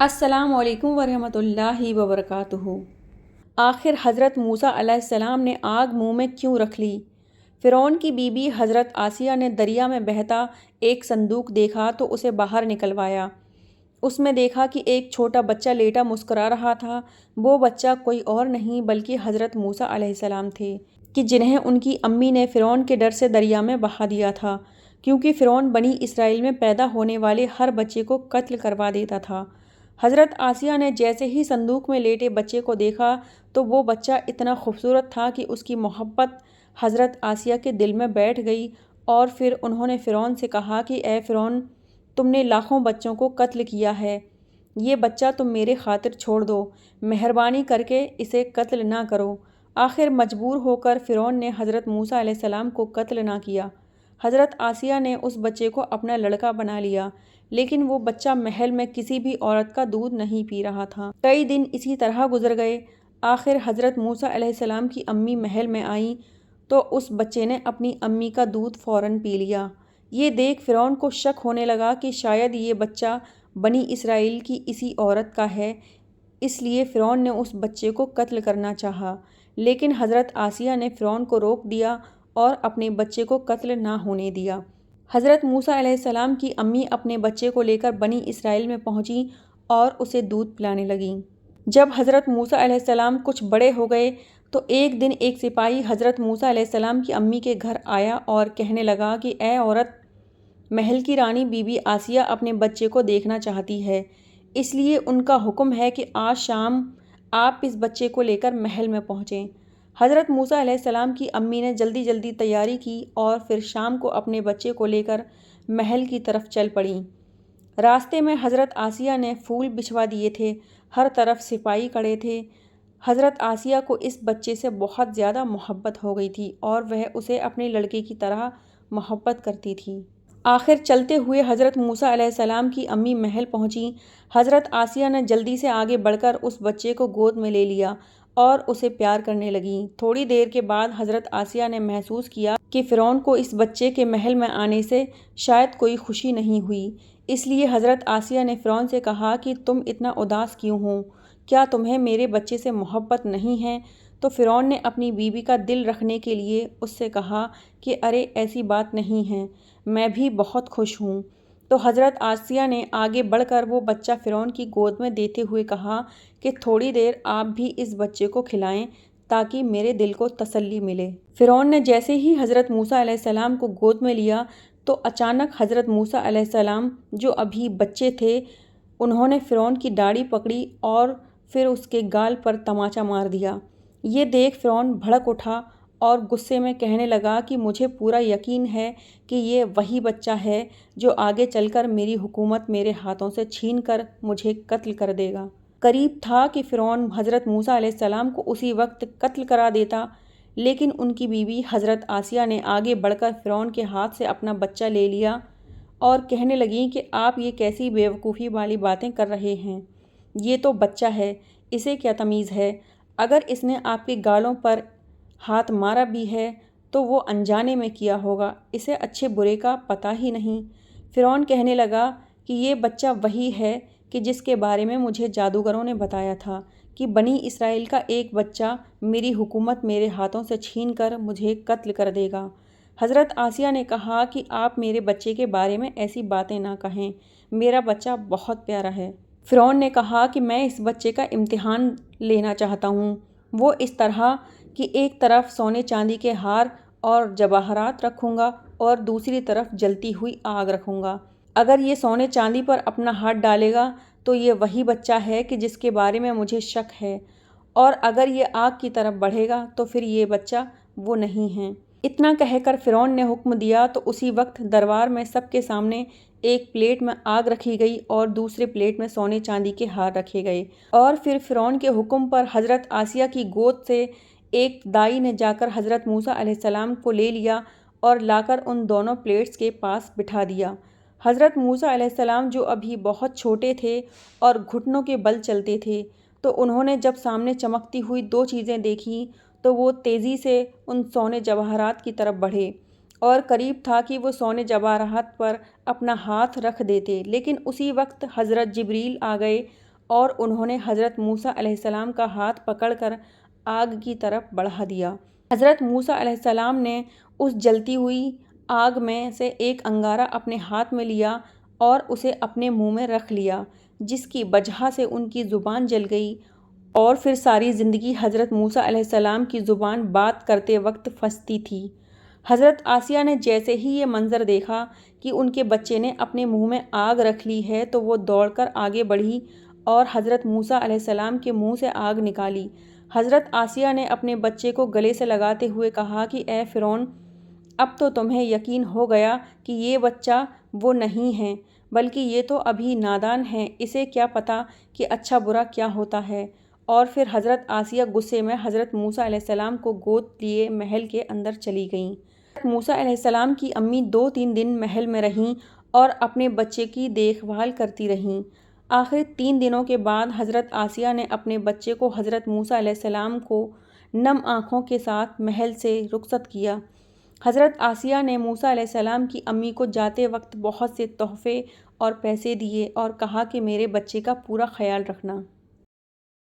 السلام علیکم ورحمۃ اللہ وبرکاتہ۔ آخر حضرت موسیٰ علیہ السلام نے آگ منہ میں کیوں رکھ لی؟ فرعون کی بیوی حضرت آسیہ نے دریا میں بہتا ایک صندوق دیکھا تو اسے باہر نکلوایا۔ اس میں دیکھا کہ ایک چھوٹا بچہ لیٹا مسکرا رہا تھا۔ وہ بچہ کوئی اور نہیں بلکہ حضرت موسیٰ علیہ السلام تھے کہ جنہیں ان کی امی نے فرعون کے ڈر سے دریا میں بہا دیا تھا، کیونکہ فرعون بنی اسرائیل میں پیدا ہونے والے ہر بچے کو قتل کروا دیتا تھا۔ حضرت آسیہ نے جیسے ہی صندوق میں لیٹے بچے کو دیکھا تو وہ بچہ اتنا خوبصورت تھا کہ اس کی محبت حضرت آسیہ کے دل میں بیٹھ گئی، اور پھر انہوں نے فرعون سے کہا کہ اے فرعون، تم نے لاکھوں بچوں کو قتل کیا ہے، یہ بچہ تم میرے خاطر چھوڑ دو، مہربانی کر کے اسے قتل نہ کرو۔ آخر مجبور ہو کر فرعون نے حضرت موسیٰ علیہ السلام کو قتل نہ کیا۔ حضرت آسیہ نے اس بچے کو اپنا لڑکا بنا لیا، لیکن وہ بچہ محل میں کسی بھی عورت کا دودھ نہیں پی رہا تھا۔ کئی دن اسی طرح گزر گئے۔ آخر حضرت موسیٰ علیہ السلام کی امی محل میں آئیں تو اس بچے نے اپنی امی کا دودھ فوراً پی لیا۔ یہ دیکھ فرعون کو شک ہونے لگا کہ شاید یہ بچہ بنی اسرائیل کی اسی عورت کا ہے، اس لیے فرعون نے اس بچے کو قتل کرنا چاہا، لیکن حضرت آسیہ نے فرعون کو روک دیا اور اپنے بچے کو قتل نہ ہونے دیا۔ حضرت موسیٰ علیہ السلام کی امی اپنے بچے کو لے کر بنی اسرائیل میں پہنچیں اور اسے دودھ پلانے لگیں۔ جب حضرت موسیٰ علیہ السلام کچھ بڑے ہو گئے تو ایک دن ایک سپاہی حضرت موسیٰ علیہ السلام کی امی کے گھر آیا اور کہنے لگا کہ اے عورت، محل کی رانی بی بی آسیہ اپنے بچے کو دیکھنا چاہتی ہے، اس لیے ان کا حکم ہے کہ آج شام آپ اس بچے کو لے کر محل میں پہنچیں۔ حضرت موسیٰ علیہ السلام کی امی نے جلدی جلدی تیاری کی اور پھر شام کو اپنے بچے کو لے کر محل کی طرف چل پڑیں۔ راستے میں حضرت آسیہ نے پھول بچھوا دیے تھے، ہر طرف سپاہی کھڑے تھے۔ حضرت آسیہ کو اس بچے سے بہت زیادہ محبت ہو گئی تھی اور وہ اسے اپنے لڑکے کی طرح محبت کرتی تھی۔ آخر چلتے ہوئے حضرت موسیٰ علیہ السلام کی امی محل پہنچیں۔ حضرت آسیہ نے جلدی سے آگے بڑھ کر اس بچے کو گود میں لے لیا اور اسے پیار کرنے لگیں۔ تھوڑی دیر کے بعد حضرت آسیہ نے محسوس کیا کہ فرعون کو اس بچے کے محل میں آنے سے شاید کوئی خوشی نہیں ہوئی، اس لیے حضرت آسیہ نے فرعون سے کہا کہ تم اتنا اداس کیوں ہو؟ کیا تمہیں میرے بچے سے محبت نہیں ہے؟ تو فرعون نے اپنی بیوی کا دل رکھنے کے لیے اس سے کہا کہ ارے ایسی بات نہیں ہے، میں بھی بہت خوش ہوں۔ تو حضرت آسیہ نے آگے بڑھ کر وہ بچہ فرعون کی گود میں دیتے ہوئے کہا کہ تھوڑی دیر آپ بھی اس بچے کو کھلائیں تاکہ میرے دل کو تسلی ملے۔ فرعون نے جیسے ہی حضرت موسیٰ علیہ السلام کو گود میں لیا تو اچانک حضرت موسیٰ علیہ السلام جو ابھی بچے تھے، انہوں نے فرعون کی داڑھی پکڑی اور پھر اس کے گال پر تماچا مار دیا۔ یہ دیکھ فرعون بھڑک اٹھا اور غصے میں کہنے لگا کہ مجھے پورا یقین ہے کہ یہ وہی بچہ ہے جو آگے چل کر میری حکومت میرے ہاتھوں سے چھین کر مجھے قتل کر دے گا۔ قریب تھا کہ فرعون حضرت موسیٰ علیہ السلام کو اسی وقت قتل کرا دیتا، لیکن ان کی بیوی حضرت آسیہ نے آگے بڑھ کر فرعون کے ہاتھ سے اپنا بچہ لے لیا اور کہنے لگیں کہ آپ یہ کیسی بیوقوفی والی باتیں کر رہے ہیں، یہ تو بچہ ہے، اسے کیا تمیز ہے؟ اگر اس نے آپ کے گالوں پر ہاتھ مارا بھی ہے تو وہ انجانے میں کیا ہوگا، اسے اچھے برے کا پتہ ہی نہیں۔ فرعون کہنے لگا کہ یہ بچہ وہی ہے کہ جس کے بارے میں مجھے جادوگروں نے بتایا تھا کہ بنی اسرائیل کا ایک بچہ میری حکومت میرے ہاتھوں سے چھین کر مجھے قتل کر دے گا۔ حضرت آسیہ نے کہا کہ آپ میرے بچے کے بارے میں ایسی باتیں نہ کہیں، میرا بچہ بہت پیارا ہے۔ فرعون نے کہا کہ میں اس بچے کا امتحان لینا چاہتا ہوں۔ وہ اس طرح کہ ایک طرف سونے چاندی کے ہار اور جواہرات رکھوں گا اور دوسری طرف جلتی ہوئی آگ رکھوں گا۔ اگر یہ سونے چاندی پر اپنا ہاتھ ڈالے گا تو یہ وہی بچہ ہے کہ جس کے بارے میں مجھے شک ہے، اور اگر یہ آگ کی طرف بڑھے گا تو پھر یہ بچہ وہ نہیں ہے۔ اتنا کہہ کر فرعون نے حکم دیا تو اسی وقت دربار میں سب کے سامنے ایک پلیٹ میں آگ رکھی گئی اور دوسرے پلیٹ میں سونے چاندی کے ہار رکھے گئے، اور پھر فرعون کے حکم پر حضرت آسیہ کی گود سے ایک دائی نے جا کر حضرت موسیٰ علیہ السلام کو لے لیا اور لا کر ان دونوں پلیٹس کے پاس بٹھا دیا۔ حضرت موسیٰ علیہ السلام جو ابھی بہت چھوٹے تھے اور گھٹنوں کے بل چلتے تھے، تو انہوں نے جب سامنے چمکتی ہوئی دو چیزیں دیکھیں تو وہ تیزی سے ان سونے جواہرات کی طرف بڑھے اور قریب تھا کہ وہ سونے جواہرات پر اپنا ہاتھ رکھ دیتے، لیکن اسی وقت حضرت جبریل آ گئے اور انہوں نے حضرت موسیٰ علیہ السلام کا ہاتھ پکڑ کر آگ کی طرف بڑھا دیا۔ حضرت موسیٰ علیہ السلام نے اس جلتی ہوئی آگ میں سے ایک انگارہ اپنے ہاتھ میں لیا اور اسے اپنے منہ میں رکھ لیا، جس کی وجہ سے ان کی زبان جل گئی، اور پھر ساری زندگی حضرت موسیٰ علیہ السلام کی زبان بات کرتے وقت پھنستی تھی۔ حضرت آسیہ نے جیسے ہی یہ منظر دیکھا کہ ان کے بچے نے اپنے منہ میں آگ رکھ لی ہے تو وہ دوڑ کر آگے بڑھی اور حضرت موسیٰ علیہ السلام کے منہ سے آگ نکالی۔ حضرت آسیہ نے اپنے بچے کو گلے سے لگاتے ہوئے کہا کہ اے فرعون، اب تو تمہیں یقین ہو گیا کہ یہ بچہ وہ نہیں ہے، بلکہ یہ تو ابھی نادان ہے، اسے کیا پتہ کہ اچھا برا کیا ہوتا ہے۔ اور پھر حضرت آسیہ غصے میں حضرت موسیٰ علیہ السلام کو گود لیے محل کے اندر چلی گئیں۔ حضرت موسیٰ علیہ السلام کی امی 2-3 دن محل میں رہیں اور اپنے بچے کی دیکھ بھال کرتی رہیں۔ آخر 3 دنوں کے بعد حضرت آسیہ نے اپنے بچے کو حضرت موسیٰ علیہ السلام کو نم آنکھوں کے ساتھ محل سے رخصت کیا۔ حضرت آسیہ نے موسیٰ علیہ السلام کی امی کو جاتے وقت بہت سے تحفے اور پیسے دیے اور کہا کہ میرے بچے کا پورا خیال رکھنا۔